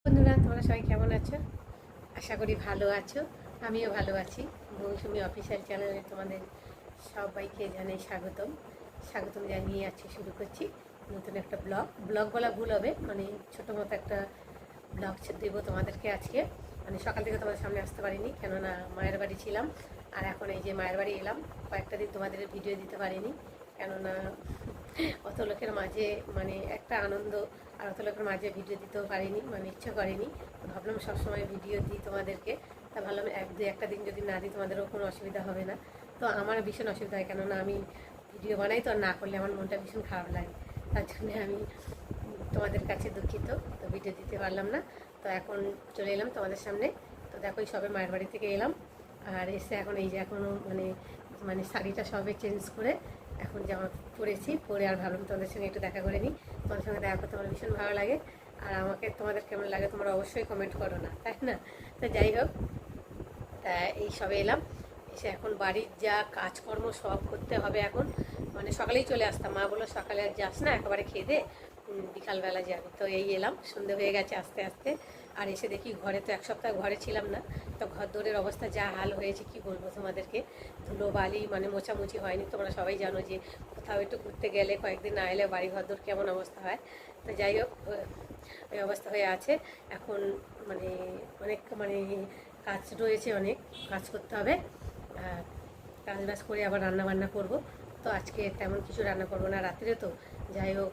বন্ধুরা, তোমরা সবাই কেমন আছো? আশা করি ভালো আছো। আমিও ভালো আছি। মৌসুমি অফিসিয়াল চ্যানেলে তোমাদের সবাইকে জানাই স্বাগতম জানিয়ে আজকে শুরু করছি নতুন একটা ব্লগ বলা ভুল হবে, মানে ছোটো মতো একটা ব্লগ দেবো তোমাদেরকে আজকে। মানে সকাল থেকে তোমাদের সামনে আসতে পারিনি, কেননা মায়ের বাড়ি ছিলাম। আর এখন এই যে মায়ের বাড়ি এলাম, কয়েকটা দিন তোমাদের ভিডিও দিতে পারিনি, কেননা অত লোকের মাঝে মানে একটা আনন্দ, আর অত লোকের মাঝে ভিডিও দিতেও পারিনি, মানে ইচ্ছে করেনি। ভাবলাম সবসময় ভিডিও দিই তোমাদেরকে, তা ভাবলাম একটা দিন যদি না দিই তোমাদেরও কোনো অসুবিধা হবে না। তো আমার ভীষণ অসুবিধা হয়, কেননা আমি ভিডিও বানাই, তো আর না করলে আমার মনটা ভীষণ খারাপ লাগে। তার জন্যে আমি তোমাদের কাছে দুঃখিত, তো ভিডিও দিতে পারলাম না। তো এখন চলে এলাম তোমাদের সামনে। তো দেখো, এই সবে মায়ের বাড়ি থেকে এলাম, আর এসে এখন এই যে এখনও মানে মানে শাড়িটা সবে চেঞ্জ করে এখন জামা পরেছি, পরে আর ভাবলাম তোমাদের সঙ্গে একটু দেখা করে নিই। তোমাদের সঙ্গে দেখা করতে আমার ভীষণ ভালো লাগে, আর আমাকে তোমাদের কেমন লাগে তোমরা অবশ্যই কমেন্ট করো না, তাই না? তো যাই হোক, তা এই সবে এলাম, এসে এখন বাড়ির যা কাজকর্ম সব করতে হবে এখন। মানে সকালেই চলে আসতাম, মা বললো সকালে আর যাস না, একেবারে খেয়ে দে, বিকালবেলা যাবি। তো এই এলাম, সন্ধে হয়ে গেছে আস্তে আস্তে। আর এসে দেখি ঘরে, তো এক সপ্তাহ ঘরে ছিলাম না, তো ঘর দৌড়ের অবস্থা যা হাল হয়েছে কি বলবো তোমাদেরকে। ধুলো বালি মানে মোছামুছি হয়নি। তোমরা সবাই জানো যে কোথাও একটু ঘুরতে গেলে কয়েকদিন না এলে বাড়ি ঘর দৌড় কেমন অবস্থা হয়। তো যাই হোক, ওই অবস্থা হয়ে আছে এখন। মানে অনেক মানে কাজ রয়েছে, অনেক কাজ করতে হবে। আর কাজ বাজ করে আবার রান্না বান্না করবো। তো আজকে তেমন কিছু রান্না করবো না রাত্রে, তো যাই হোক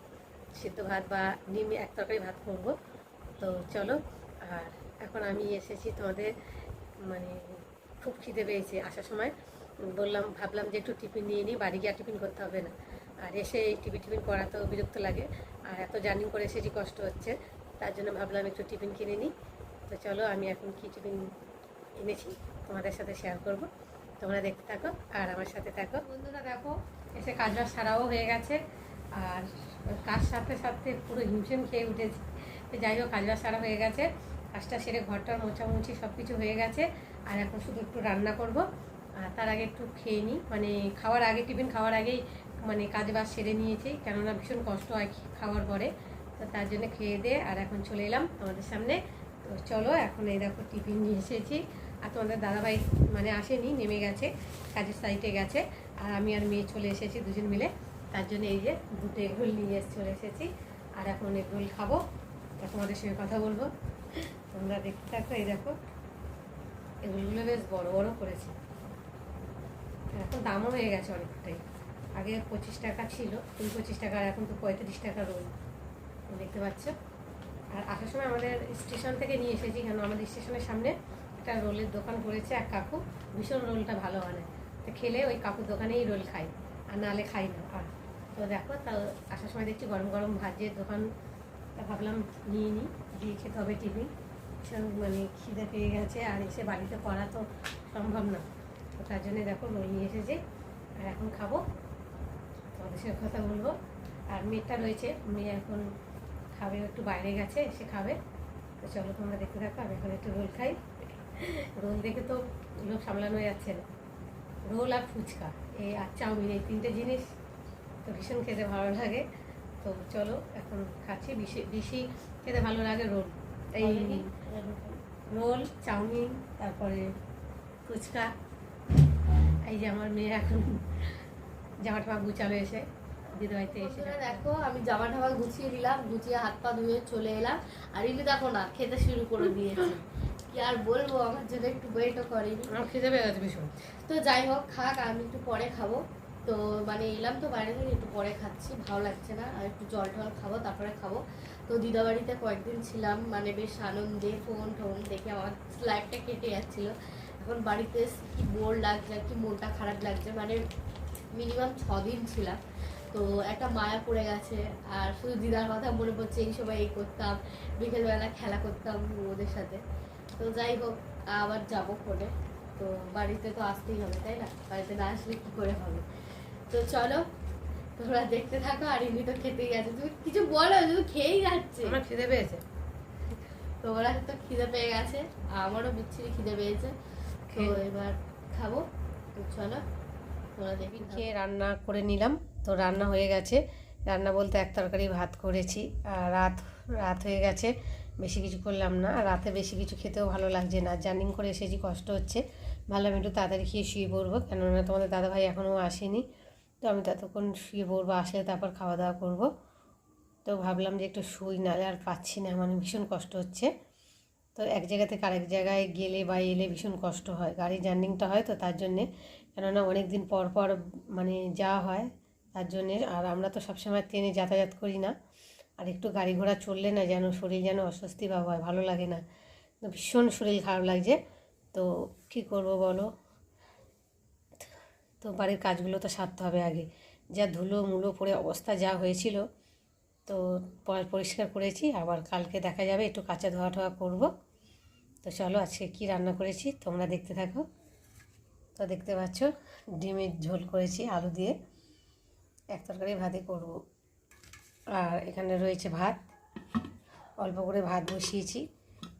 সিদ্ধ ভাত বা ডিম এক তরকারি ভাত করবো। তো চলো। আর এখন আমি এসেছি তোমাদের, মানে খুব খিদে পেয়েছে। আসার সময় ভাবলাম যে একটু টিফিন নিয়ে নিই, বাড়ি গিয়ে টিফিন করতে হবে না। আর এসে এই টিফিন করা তো বিরক্ত লাগে, আর এত জার্নি করে এসেছি, কষ্ট হচ্ছে। তার জন্য ভাবলাম একটু টিফিন কিনে নিই। তো চলো, আমি এখন কী টিফিন এনেছি তোমাদের সাথে শেয়ার করব। তোমরা দেখতে থাকো আর আমার সাথে থাকো। বন্ধুরা দেখো, এসে কাজটা সারাও হয়ে গেছে, আর কাজ সারতে সারতে পুরো হিমশিম খেয়ে উঠেছি। তো যাই হোক, কাজটা সারা হয়ে গেছে, কাজটা সেরে ঘরটার মোছামুছি সব কিছু হয়ে গেছে। আর এখন শুধু একটু রান্না করব। আর তার আগে একটু খেয়ে নিই, মানে খাওয়ার আগে, টিফিন খাওয়ার আগেই মানে কাজ বাজ সেরে নিয়েছি, কেননা ভীষণ কষ্ট হয় খাওয়ার পরে। তো তার জন্য খেয়ে দিয়ে আর এখন চলে এলাম তোমাদের সামনে। তো চলো, এখন এই দেখো টিফিন নিয়ে এসেছি। আর তোমাদের দাদাভাই মানে আসেনি, নেমে গেছে, কাজের সাইটে গেছে। আর আমি আর মেয়ে চলে এসেছি দুজন মিলে। তার জন্য এই যে দুটো এগরোল নিয়ে চলে এসেছি। আর এখন এগরোল খাবো, তোমাদের সঙ্গে কথা বলবো, তোমরা দেখতে থাকো। এই দেখো, এগরোলগুলো বেশ বড় বড় করেছে। এখন দামও হয়ে গেছে অনেকটাই। আগে 25 টাকা ছিল, 25 টাকা, আর এখন তো 35 টাকা রোল, দেখতে পাচ্ছ। আর আসার সময় আমাদের স্টেশন থেকে নিয়ে এসেছি, কেন আমাদের স্টেশনের সামনে একটা রোলের দোকান করেছে এক কাকু, ভীষণ রোলটা ভালো বানায়। তো খেলে ওই কাকুর দোকানেই রোল খাই, আর নাহলে খাই না। আর তো দেখো, তা আসার সময় দেখছি গরম গরম ভাজের দোকান, তা ভাবলাম নিয়ে নিই, দিয়ে খেতে হবে টিফিন। ভীষণ মানে খিদে পেয়ে গেছে, আর এসে বাড়িতে করা তো সম্ভব না। তো তার জন্যে দেখো রোল নিয়ে এসেছি, আর এখন খাবো, তোমাদের সঙ্গে কথা বলবো। আর মেয়েটা রয়েছে, মেয়ে এখন খাবে, একটু বাইরে গেছে, সে খাবে। তো চলো, তোমরা দেখতে থাকো, আমি এখন একটু রোল খাই। রোল দেখে তো লোক সামলানো যাচ্ছে না। রোল আর ফুচকা, এই আর চাউমিন, এই তিনটে জিনিস তো ভীষণ খেতে ভালো লাগে। তো চলো, এখন খাচ্ছি। বেশি বেশি খেতে ভালো লাগে রোল, এই রোল, চাউমিন, তারপরে ফুচকা। এই যে আমার মেয়ে এখন জামা টামা গুছাবে এসে, দিদিবাড়িতে এসে। দেখো, আমি জামা টামা গুছিয়ে দিলাম, গুছিয়ে হাত পা ধুয়ে চলে এলাম। আর ইনি দেখো না, খেতে শুরু করে দিয়েছে। কি আর বলবো, আমার জন্য একটু ওয়েটও করেনি। আমার খেতে পেয়ে গেছে ভীষণ। তো যাই হোক, খাক, আমি একটু পরে খাবো। তো মানে এলাম তো বাইরে থেকে, একটু পরে খাচ্ছি, ভালো লাগছে না, আর একটু জল টল খাবো, তারপরে খাবো। তো দিদাবাড়িতে কয়েকদিন ছিলাম, মানে বেশ আনন্দে, ফোন টোন দেখে আমার লাইফটা কেটে যাচ্ছিল। এখন বাড়িতে এসে কি বোর লাগছে, কি মনটা খারাপ লাগছে। মানে মিনিমাম 6 দিন ছিলাম, তো একটা মায়া পড়ে গেছে। আর শুধু দিদার কথা মনে পড়ছে, এই সময় এই করতাম, বিকেলবেলা খেলা করতাম ওদের সাথে। তো যাই হোক, আবার যাবো ফোনে। তো বাড়িতে তো আসতেই হবে, তাই না? বাড়িতে না আসলে কী করে হবে। তো চলো, তোমরা দেখতে থাকো। আর এমনি তো খেতেই আছে, তুমি কিছু বলো, শুধু খেয়েই যাচ্ছে। আমার খিদে পেয়েছে, তো ওরা তো খিদে পেয়ে গেছে, আমারও বিচ্ছিরি খিদে পেয়েছে। তো এবার খাবো। তো চলো, তোমরা দেখি। খেয়ে রান্না করে নিলাম। তো রান্না হয়ে গেছে, রান্না বলতে এক তরকারি ভাত করেছি। আর রাত রাত হয়ে গেছে, বেশি কিছু করলাম না, আর রাতে বেশি কিছু খেতেও ভালো লাগছে না, জার্নি করে এসেছি, কষ্ট হচ্ছে, ভাবলাম একটু তাড়াতাড়ি খেয়ে শুয়ে পড়বো, কেননা তোমাদের দাদাভাই এখনও আসেনি, তো আমি ততক্ষণ শুয়ে পড়বো, আসলে তারপর খাওয়া দাওয়া করবো। তো ভাবলাম যে একটু শুই, নাহলে আর পাচ্ছি না, মানে ভীষণ কষ্ট হচ্ছে। তো এক জায়গা থেকে আরেক জায়গায় গেলে বা এলে ভীষণ কষ্ট হয়, গাড়ি জার্নিংটা হয় তো তার জন্যে, কেননা অনেক দিন পর পর মানে যাওয়া হয় তার জন্যে। আর আমরা তো সবসময় ট্রেনে যাতায়াত করি না, আর একটু গাড়ি ঘোড়া চললে না যেন শরীর যেন অস্বস্তি ভাব হয়, ভালো লাগে না, তো ভীষণ শরীর খারাপ লাগছে। তো কী করবো বলো, তো বাড়ির কাজগুলো তো সারতে হবে আগে, যা ধুলো মুলো পড়ে অবস্থা যা হয়েছিল, তো পরিষ্কার করেছি, আবার কালকে দেখা যাবে একটু কাঁচা ধোয়া টোয়া করবো। তো চলো আজকে কী রান্না করেছি তোমরা দেখতে থাকো। তো দেখতে পাচ্ছ ডিমের ঝোল করেছি আলু দিয়ে, এক তরকারি ভাতই করবো। আর এখানে রয়েছে ভাত, অল্প করে ভাত বসিয়েছি,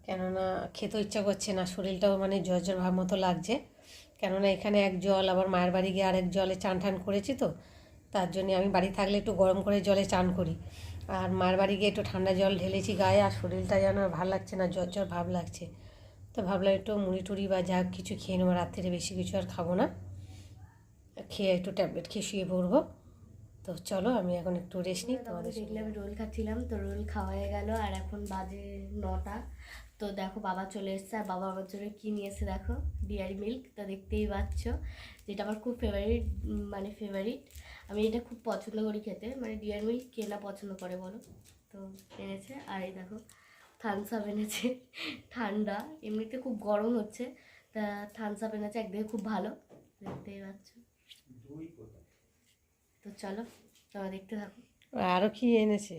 কেননা খেতে ইচ্ছা করছে না, শরীরটাও মানে জ্বর জ্বর ভাব মতো লাগছে, কেননা এখানে এক জল, আবার মায়ের বাড়ি গিয়ে আরেক জলে চান টান করেছি, তো তার জন্যে আমি বাড়ি থাকলে একটু গরম করে জলে চান করি, আর মায়ের বাড়ি গিয়ে একটু ঠান্ডা জল ঢেলেছি গায়ে, আর শরীরটা যেন ভালো লাগছে না, জ্বর জ্বর ভাব লাগছে। তো ভাবলাম একটু মুড়ি টুড়ি বা যা কিছু খেয়ে নেবো, রাত্রিরে বেশি কিছু আর খাবো না, খেয়ে একটু ট্যাবলেট খেয়ে শুয়ে পড়বো। তো চলো আমি এখন একটু রেস্ট নিই, তোমাদের দেখলে আমি রোল খাচ্ছিলাম, তো রোল খাওয়া হয়ে গেল, আর এখন বাজে 9টা। তো দেখো বাবা চলে এসেছে, আর বাবা আমার জন্য কী নিয়ে এসে দেখো, ডেয়ারি মিল্ক, তো দেখতেই পাচ্ছ, যেটা আমার খুব ফেভারিট, মানে ফেভারিট, আমি এটা খুব পছন্দ করি খেতে, মানে ডেয়ারি মিল্ক কে না পছন্দ করে বলো। তো এনেছে, আর এই দেখো থামস আপ এনেছে, ঠান্ডা, এমনিতে খুব গরম হচ্ছে, তা থামস আপ এনেছে, একদিকে খুব ভালো, দেখতেই পাচ্ছ। তো চলো তোমরা দেখতে থাকো। আরও কি এনেছে।